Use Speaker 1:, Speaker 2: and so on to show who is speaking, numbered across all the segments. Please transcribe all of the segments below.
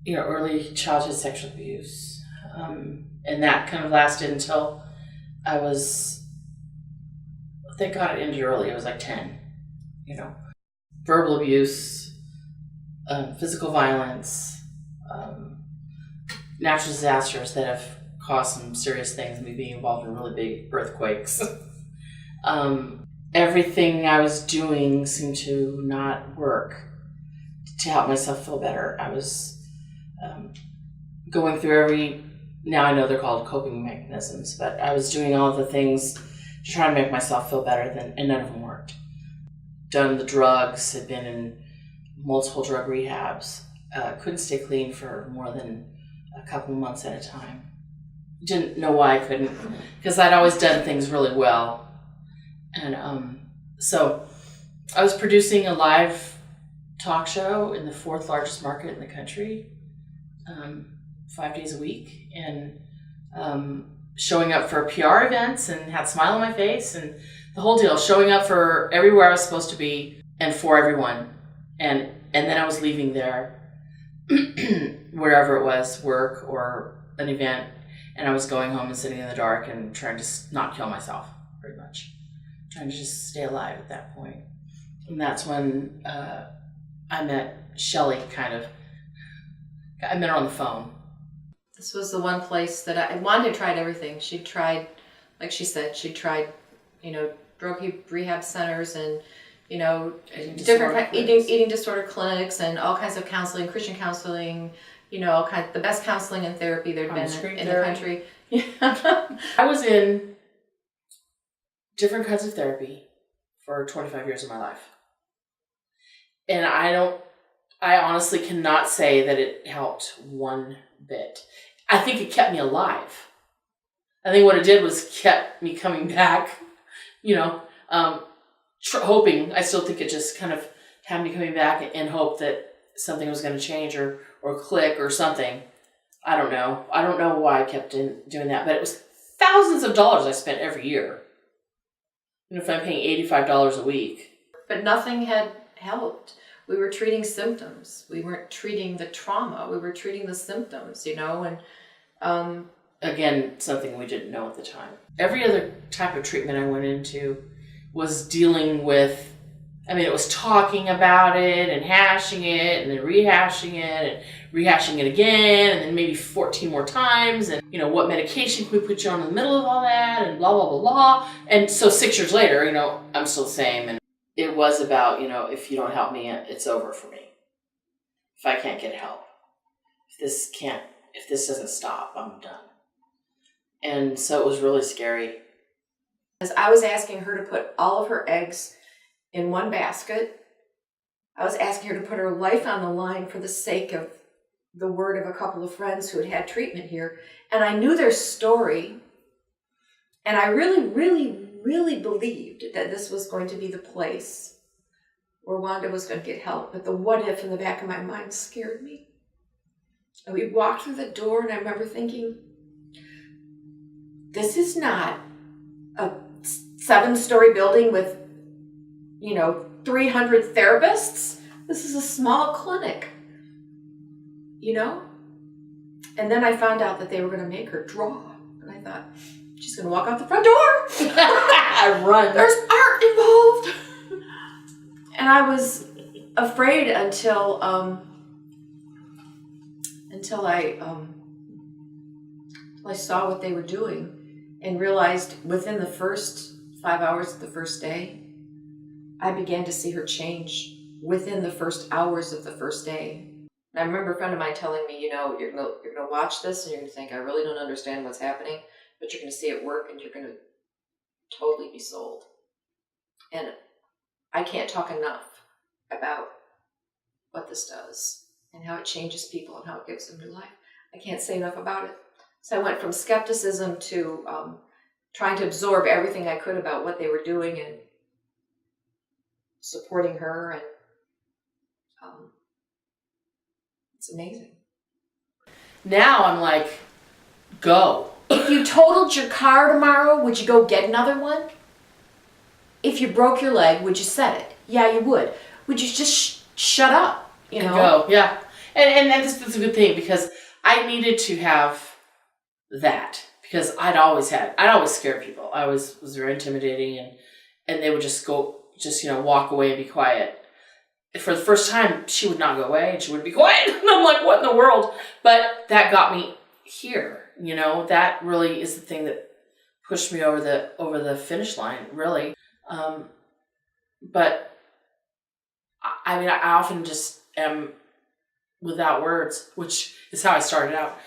Speaker 1: early childhood sexual abuse. And that kind of lasted until I was, thank God it ended early. I was like 10, verbal abuse, physical violence, natural disasters that have caused some serious things, me being involved in really big earthquakes. Everything I was doing seemed to not work to help myself feel better. I was going through now I know they're called coping mechanisms, but I was doing all the things to try to make myself feel better, and none of them worked. Done the drugs, had been in multiple drug rehabs, couldn't stay clean for more than a couple of months at a time. Didn't know why I couldn't, because I'd always done things really well. And so I was producing a live talk show in the 4th largest market in the country, 5 days a week, and showing up for PR events and had a smile on my face and the whole deal, showing up for everywhere I was supposed to be and for everyone. And then I was leaving there, wherever it was, work or an event, and I was going home and sitting in the dark and trying to not kill myself, pretty much. Trying to just stay alive at that point. And that's when I met Shelly, I met her on the phone.
Speaker 2: This was the one place that Wanda tried everything. She tried, like she said, drug rehab centers and, different eating disorder clinics and all kinds of counseling, Christian counseling, the best counseling and therapy there'd been in the country.
Speaker 1: I was in different kinds of therapy for 25 years of my life. And I honestly cannot say that it helped one bit. I think it kept me alive. I think what it did was kept me coming back, hoping. I still think it just kind of had me coming back and hope that something was going to change or click or something. I don't know. I don't know why I kept doing that, but it was thousands of dollars I spent every year. If I'm paying $85 a week.
Speaker 2: But nothing had helped. We were treating symptoms. We weren't treating the trauma. We were treating the symptoms, and
Speaker 1: again, something we didn't know at the time. Every other type of treatment I went into was dealing with, it was talking about it and hashing it and then rehashing it again, and then maybe 14 more times, and what medication can we put you on in the middle of all that, and blah, blah, blah, blah. And so 6 years later, I'm still the same, and it was about, if you don't help me, it's over for me. If I can't get help, if this doesn't stop, I'm done. And so it was really scary.
Speaker 2: As I was asking her to put all of her eggs in one basket, I was asking her to put her life on the line for the sake of the word of a couple of friends who had had treatment here. And I knew their story. And I really, really, really believed that this was going to be the place where Wanda was going to get help. But the what if in the back of my mind scared me. And we walked through the door, and I remember thinking, this is not a 7-story building with 300 therapists. This is a small clinic, And then I found out that they were going to make her draw. And I thought, she's going to walk out the front door.
Speaker 1: I run.
Speaker 2: There's art involved. And I was afraid until I saw what they were doing and realized within the first 5 hours of the first day, I began to see her change within the first hours of the first day. And I remember a friend of mine telling me, you're gonna watch this and you're gonna think, I really don't understand what's happening, but you're gonna see it work and you're gonna totally be sold. And I can't talk enough about what this does and how it changes people and how it gives them new life. I can't say enough about it. So I went from skepticism to trying to absorb everything I could about what they were doing and supporting her, and it's amazing.
Speaker 1: Now I'm like, go.
Speaker 2: If you totaled your car tomorrow, would you go get another one? If you broke your leg, would you set it? Yeah, you would. Would you just shut up?
Speaker 1: Go, yeah. And this is a good thing because I needed to have that because I'd always scare people. I was very intimidating and they would just walk away and be quiet. For the first time, she would not go away and she wouldn't be quiet. And I'm like, what in the world? But that got me here. That really is the thing that pushed me over the finish line, really. But I mean, I often just am without words, which is how I started out.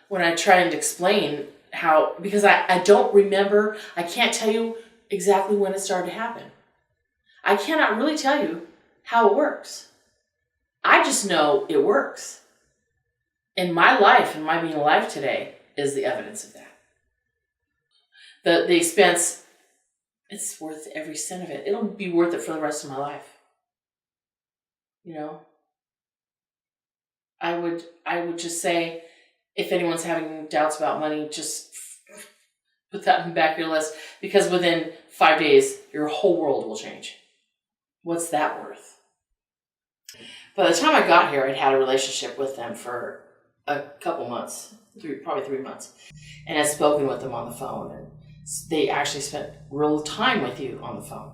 Speaker 1: When I try and explain how, because I don't remember, I can't tell you exactly when it started to happen. I cannot really tell you how it works. I just know it works. And my life and my being alive today is the evidence of that. The expense, it's worth every cent of it. It'll be worth it for the rest of my life. I would just say, if anyone's having doubts about money, just put that in the back of your list, because within 5 days, your whole world will change. What's that worth? By the time I got here, I'd had a relationship with them for a couple months, probably 3 months, and I'd spoken with them on the phone, and they actually spent real time with you on the phone,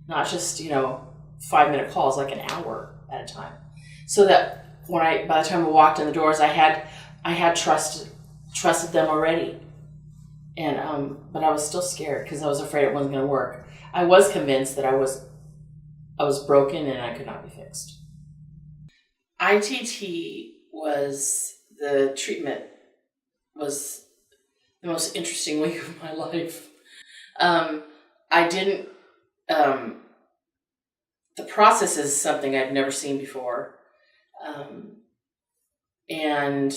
Speaker 1: not just 5-minute calls, like an hour at a time. So that by the time I walked in the doors, I had trusted them already, and but I was still scared because I was afraid it wasn't going to work. I was convinced that I was broken and I could not be fixed. ITT the treatment was the most interesting week of my life. I didn't. The process is something I've never seen before. And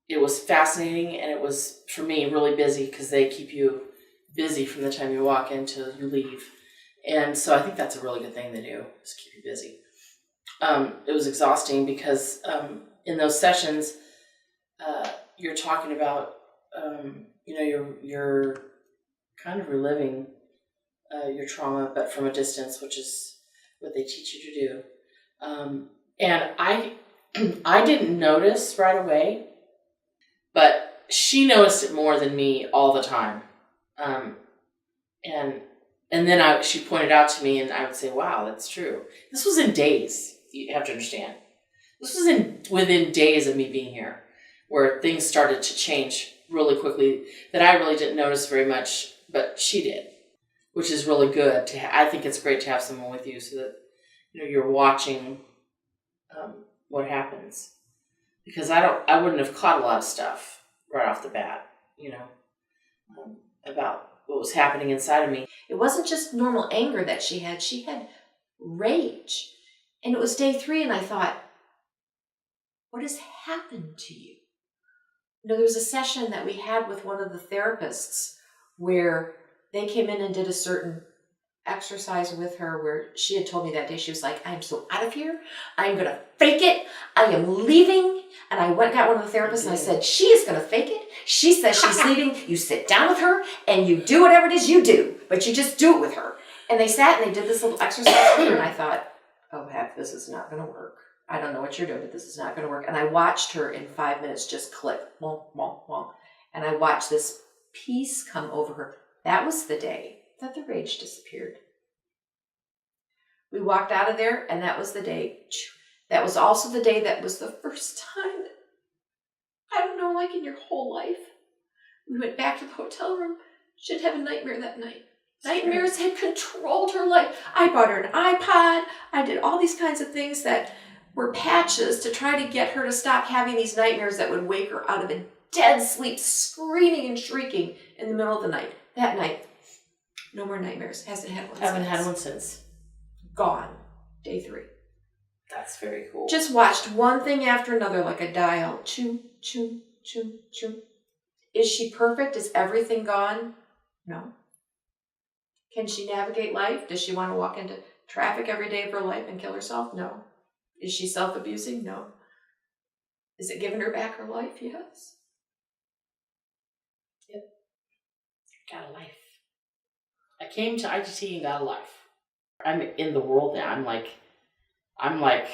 Speaker 1: it was fascinating, and it was, for me, really busy because they keep you busy from the time you walk in till you leave. And so I think that's a really good thing to do, is keep you busy. It was exhausting because in those sessions, you're talking about, you're kind of reliving your trauma, but from a distance, which is what they teach you to do. And I didn't notice right away, but she noticed it more than me all the time. And then she pointed out to me, and I would say, wow, that's true. This was in days, you have to understand. This was within days of me being here, where things started to change really quickly that I really didn't notice very much, but she did, which is really good. I think it's great to have someone with you so that you're watching what happens, because I wouldn't have caught a lot of stuff right off the bat, about what was happening inside of me.
Speaker 2: It wasn't just normal anger that she had rage. And it was day 3, and I thought, what has happened to you? There was a session that we had with one of the therapists where they came in and did a certain exercise with her, where she had told me that day, she was like, I'm so out of here. I'm going to fake it. I am leaving. And I went and got one of the therapists and I said, she is going to fake it. She says she's leaving. You sit down with her and you do whatever it is you do, but you just do it with her. And they sat and they did this little exercise with her, and I thought, oh heck, this is not going to work. I don't know what you're doing, but this is not going to work. And I watched her in 5 minutes just click, wonk, wonk, wonk. And I watched this peace come over her. That was the day that the rage disappeared. We walked out of there, and that was the day. That was also the day that was the first time that, I don't know, like in your whole life, we went back to the hotel room. She had a nightmare that night. Nightmares had controlled her life. I bought her an iPod. I did all these kinds of things that were patches to try to get her to stop having these nightmares that would wake her out of a dead sleep, screaming and shrieking in the middle of the night. That night, no more nightmares. Hasn't had one since. Gone. Day 3.
Speaker 1: That's very cool.
Speaker 2: Just watched one thing after another like a dial. Choo, choo, choo, choo. Is she perfect? Is everything gone? No. Can she navigate life? Does she want to walk into traffic every day of her life and kill herself? No. Is she self-abusing? No. Is it giving her back her life? Yes.
Speaker 1: Yep. Got a life. I came to ITT and got a life. I'm in the world now. I'm like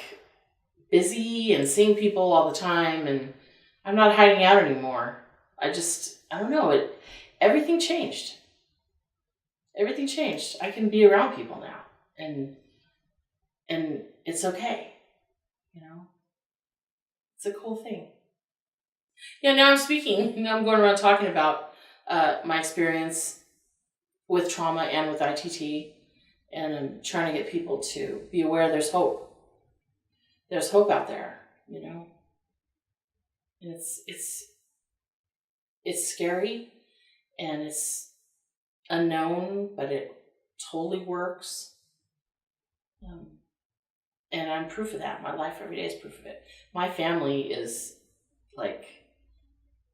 Speaker 1: busy and seeing people all the time, and I'm not hiding out anymore. I don't know, everything changed. Everything changed. I can be around people now, and it's okay. It's a cool thing. Yeah, now I'm speaking. Now I'm going around talking about my experience with trauma and with ITT, and I'm trying to get people to be aware there's hope. There's hope out there, And it's scary, and it's unknown, but it totally works. And I'm proof of that. My life every day is proof of it. My family is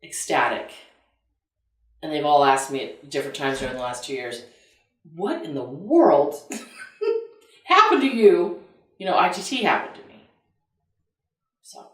Speaker 1: ecstatic. And they've all asked me at different times during the last 2 years, what in the world happened to you? ITT happened to me. So